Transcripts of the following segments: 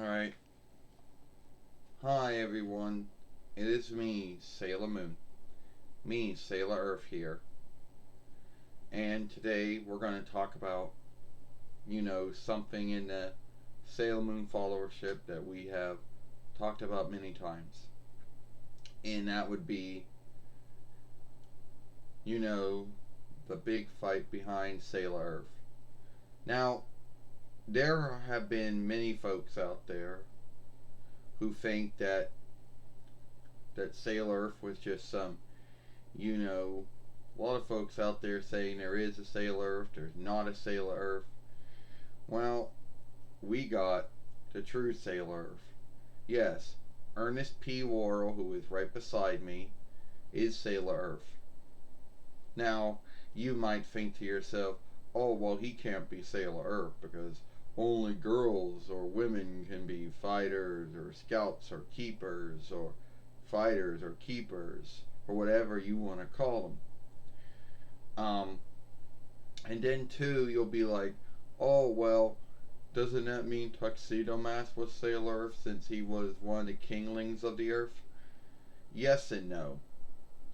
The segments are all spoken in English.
Alright. Hi everyone. It is me, Sailor Moon. Me, Sailor Earth here. And today we're going to talk about, something in the Sailor Moon followership that we have talked about many times. And that would be, the big fight behind Sailor Earth. Now, there have been many folks out there who think that Sailor Earth was just some, a lot of folks out there saying there is a Sailor Earth, there's not a Sailor Earth. Well, we got the true Sailor Earth. Yes, Ernest P. Worrell, who is right beside me, is Sailor Earth. Now, you might think to yourself, oh, well, he can't be Sailor Earth because only girls or women can be fighters or scouts or keepers or fighters or keepers or whatever you want to call them. And then too, you'll be like, oh well, doesn't that mean Tuxedo Mask was Sailor Earth since he was one of the kinglings of the Earth? Yes and no.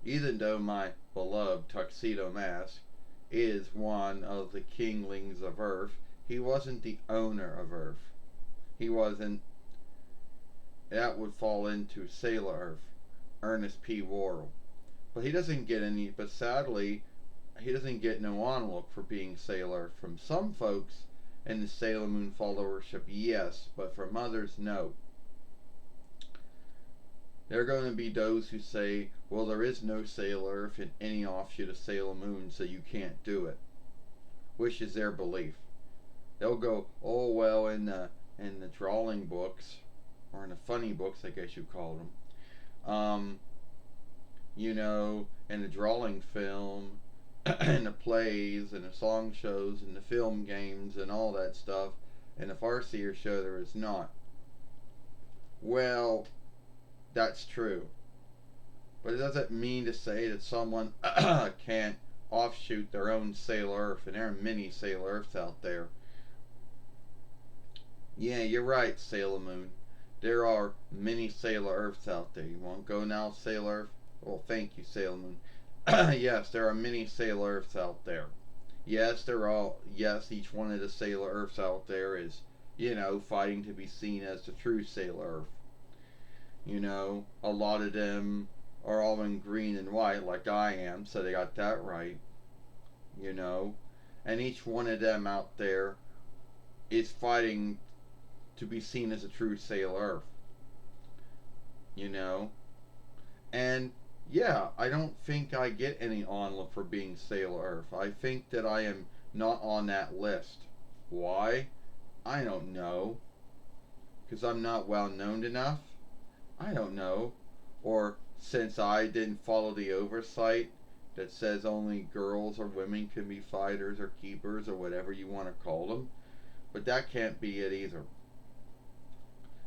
Even though my beloved Tuxedo Mask is one of the kinglings of Earth, he wasn't the owner of Earth. He wasn't. That would fall into Sailor Earth, Ernest P. Worrell. But he doesn't get any. But sadly, he doesn't get no onlook for being Sailor. From some folks in the Sailor Moon followership, yes, but from others, no. There are going to be those who say, well, there is no Sailor Earth in any offshoot of Sailor Moon, so you can't do it. Which is their belief. They'll go, oh well, in the drawing books, or in the funny books, I guess you call them. In the drawing film, and the plays, and the song shows, and the film games, and all that stuff, and the Farseer show, there is not. Well, that's true. But it doesn't mean to say that someone can't offshoot their own Sailor Earth, and there are many Sailor Earths out there. Yeah, you're right, Sailor Moon. There are many Sailor Earths out there. You want to go now, Sailor Earth? Well, thank you, Sailor Moon. Yes, there are many Sailor Earths out there. Yes, yes, each one of the Sailor Earths out there is, fighting to be seen as the true Sailor Earth. A lot of them are all in green and white like I am, so they got that right. And each one of them out there is fighting to be seen as a true Sailor Earth. And yeah, I don't think I get any onlook for being Sailor Earth. I think that I am not on that list. Why? I don't know. Because I'm not well known enough? I don't know. Or since I didn't follow the oversight that says only girls or women can be fighters or keepers or whatever you want to call them. But that can't be it either.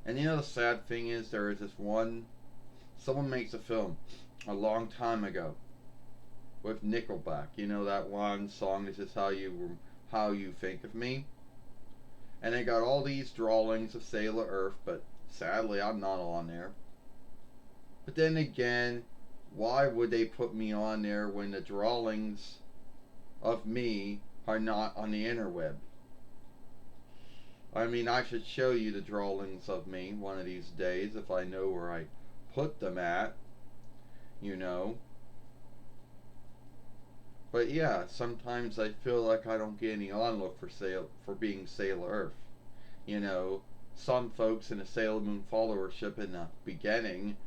And the sad thing is, there is this one. Someone makes a film a long time ago with Nickelback. That one song, "This Is How You Think of Me." And they got all these drawings of Sailor Earth, but sadly I'm not on there. But then again, why would they put me on there when the drawings of me are not on the interweb? I mean, I should show you the drawings of me one of these days if I know where I put them at. But yeah, sometimes I feel like I don't get any onlook for being Sailor Earth. Some folks in the Sailor Moon followership in the beginning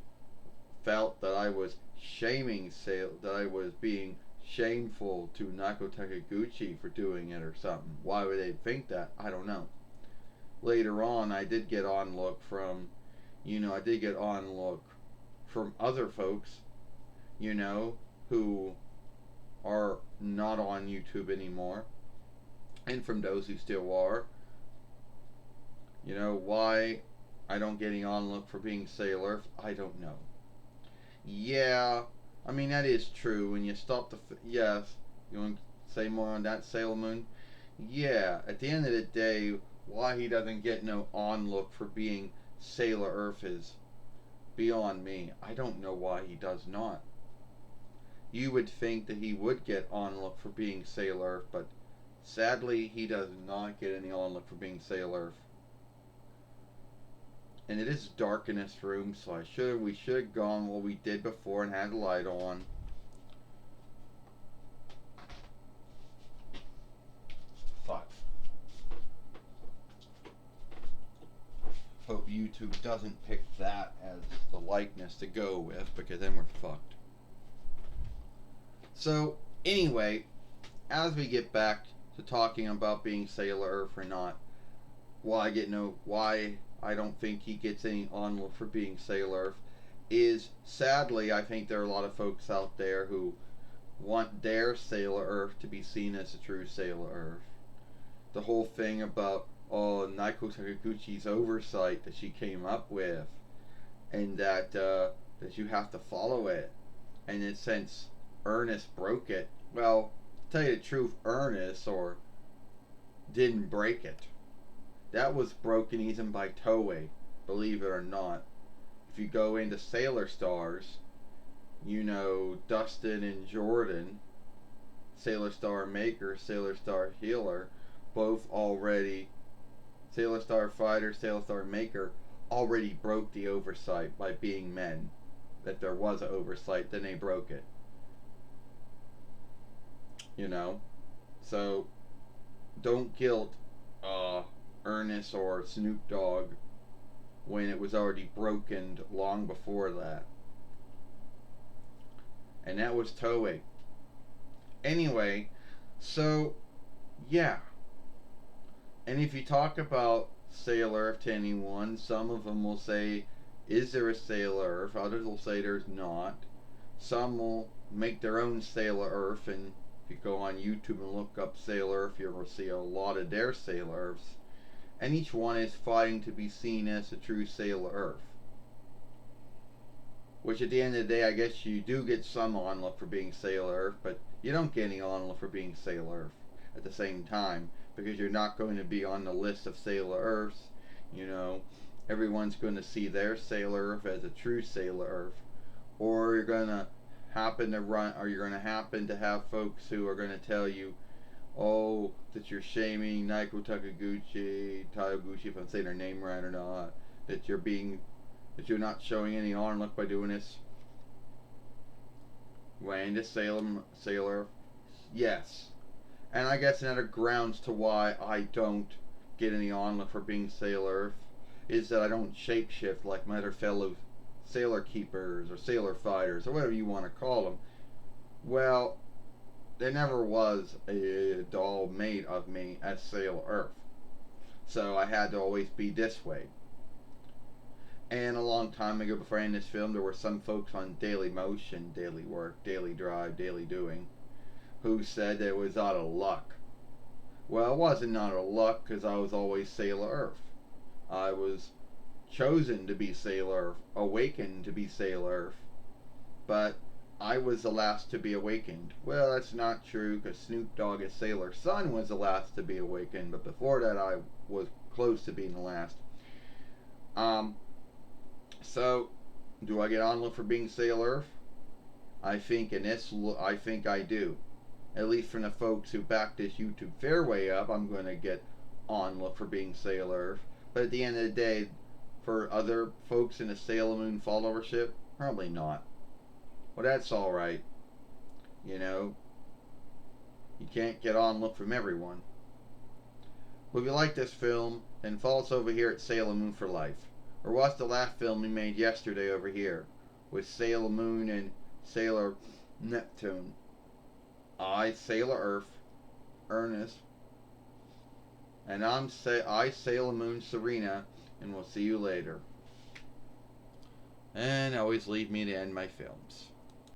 felt that I was that I was being shameful to Nako Takiguchi for doing it or something. Why would they think that? I don't know. Later on, I did get onlook from other folks, who are not on YouTube anymore, and from those who still are. Why I don't get any onlook for being Sailor Earth, I don't know. Yeah, I mean, that is true. When you stop yes, you want to say more on that, Sailor Moon? Yeah, at the end of the day, Why he doesn't get no onlook for being Sailor Earth is beyond me. I don't know why he does not. You would think that he would get onlook for being Sailor Earth, but sadly he does not get any onlook for being Sailor Earth. And it is dark in this room, so we should have gone what we did before and had the light on. Fuck. Hope YouTube doesn't pick that as the likeness to go with, because then we're fucked. So, anyway, as we get back to talking about being Sailor Earth or not, why I don't think he gets any onlook for being Sailor Earth is, sadly, I think there are a lot of folks out there who want their Sailor Earth to be seen as a true Sailor Earth. The whole thing about Naiko Takiguchi's oversight that she came up with, and that you have to follow it, and since ERNEST broke it, well, to tell you the truth, ERNEST didn't break it. That was broken even by Toei, believe it or not. If you go into Sailor Stars, Dustin and Jordan, Sailor Star Maker, Sailor Star Healer, both already, Sailor Star Fighter, Sailor Star Maker, already broke the oversight by being men. That there was an oversight, then they broke it. So don't guilt ERNEST or Snoop Dogg when it was already broken long before that. And that was Toei. Anyway, so yeah. And if you talk about Sailor Earth to anyone, some of them will say, is there a Sailor Earth? Others will say there's not. Some will make their own Sailor Earth, and if you go on YouTube and look up Sailor Earth, you'll see a lot of their Sailor Earths. And each one is fighting to be seen as a true Sailor Earth. Which at the end of the day, I guess you do get some onlook for being Sailor Earth, but you don't get any onlook for being Sailor Earth at the same time, because you're not going to be on the list of Sailor Earths. Everyone's going to see their Sailor Earth as a true Sailor Earth, or you're going to happen to have folks who are going to tell you, that you're shaming Naiko Taguchi, if I'm saying her name right or not, that you're not showing any onlook by doing this. When to Sailor, yes. And I guess another grounds to why I don't get any onlook for being Sailor Earth is that I don't shapeshift like my other fellow Sailor Keepers or Sailor Fighters or whatever you want to call them. Well, there never was a doll made of me as Sailor Earth. So I had to always be this way. And a long time ago, before I ended this film, there were some folks on Daily Motion, Daily Work, Daily Drive, Daily Doing, who said that it was out of luck. Well, it wasn't out of luck, because I was always Sailor Earth. I was chosen to be Sailor Earth, awakened to be Sailor Earth, but I was the last to be awakened. Well, that's not true, because Snoop Dogg as Sailor Sun was the last to be awakened, but before that I was close to being the last. So, do I get onlook for being Sailor Earth? I think I do. At least from the folks who back this YouTube fairway up, I'm going to get onlook for being Sailor Earth. But at the end of the day, for other folks in the Sailor Moon followership, probably not. Well, that's alright. You can't get onlook from everyone. Well, if you like this film, then follow us over here at Sailor Moon for Life. Or watch the last film we made yesterday over here with Sailor Moon and Sailor Neptune. Sailor Earth, ERNEST, and I Sailor Moon Serena, and we'll see you later. And always leave me to end my films.